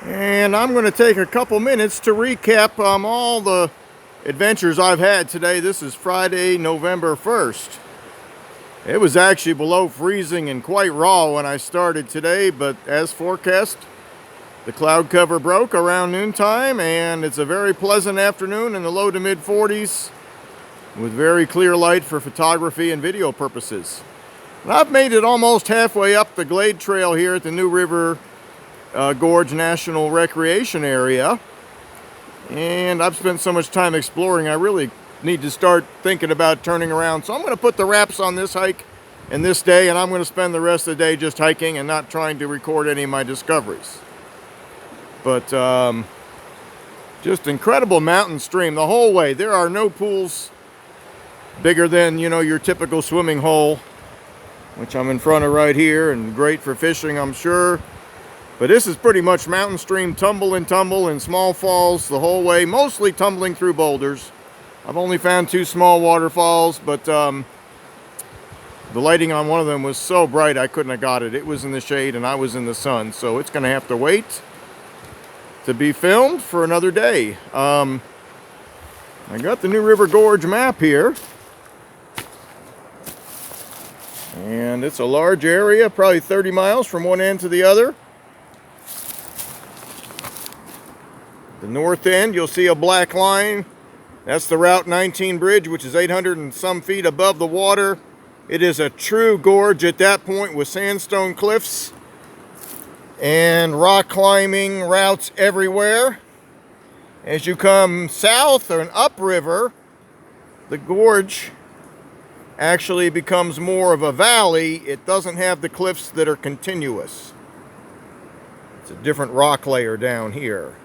And I'm going to take a couple minutes to recap all the adventures I've had today. This is Friday, November 1st. It was actually below freezing and quite raw when I started today, but as forecast, the cloud cover broke around noontime, and it's a very pleasant afternoon in the low to mid 40s with very clear light for photography and video purposes. And I've made it almost halfway up the Glade Trail here at the New River Gorge National Recreation Area, and I've spent so much time exploring I really need to start thinking about turning around. So I'm going to put the wraps on this hike and this day, and I'm going to spend the rest of the day just hiking and not trying to record any of my discoveries. But just incredible mountain stream the whole way. There are no pools bigger than, your typical swimming hole, which I'm in front of right here, and great for fishing, I'm sure. But this is pretty much mountain stream, tumble and small falls the whole way, mostly tumbling through boulders. I've only found 2 small waterfalls, but the lighting on one of them was so bright I couldn't have got it. It was in the shade and I was in the sun, so it's going to have to wait to be filmed for another day. I got the New River Gorge map here, and it's a large area, probably 30 miles from one end to the other. The north end, you'll see a black line. That's the Route 19 bridge, which is 800 and some feet above the water. It is a true gorge at that point with sandstone cliffs and rock climbing routes everywhere. As you come south or upriver, the gorge actually becomes more of a valley. It doesn't have the cliffs that are continuous. It's a different rock layer down here.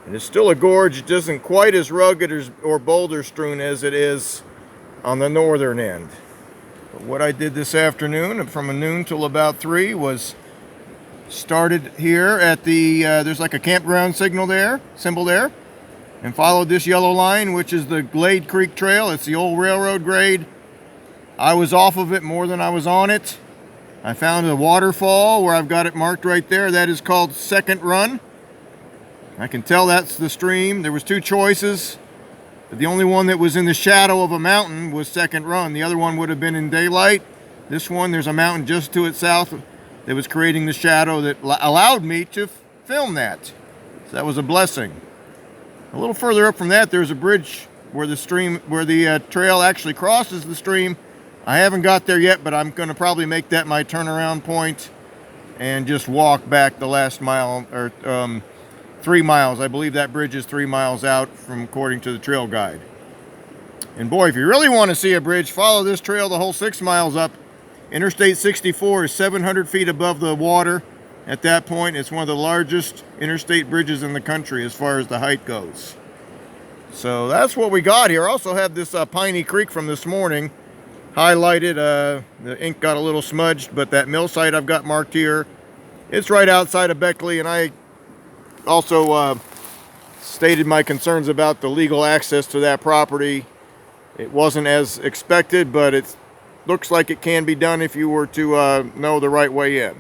And it's still a gorge. It isn't quite as rugged or boulder strewn as it is on the northern end. But what I did this afternoon from noon till about 3 was started here at the, there's like a campground symbol there, and followed this yellow line, which is the Glade Creek Trail. It's the old railroad grade. I was off of it more than I was on it. I found a waterfall where I've got it marked right there. That is called Second Run. I can tell that's the stream. There was 2 choices, but the only one that was in the shadow of a mountain was Second Run. The other one would have been in daylight. This one, there's a mountain just to its south that was creating the shadow that allowed me to film that. So that was a blessing. A little further up from that, there's a bridge where the trail actually crosses the stream. I haven't got there yet, but I'm going to probably make that my turnaround point and just walk back the last mile, or 3 miles. I believe that bridge is 3 miles out from according to the trail guide. And boy, if you really want to see a bridge, follow this trail the whole 6 miles up. Interstate 64 is 700 feet above the water. At that point, it's one of the largest interstate bridges in the country as far as the height goes. So that's what we got here. I also have this Piney Creek from this morning highlighted. The ink got a little smudged, but that mill site I've got marked here, it's right outside of Beckley, and I also stated my concerns about the legal access to that property. It wasn't as expected, but it looks like it can be done if you were to know the right way in.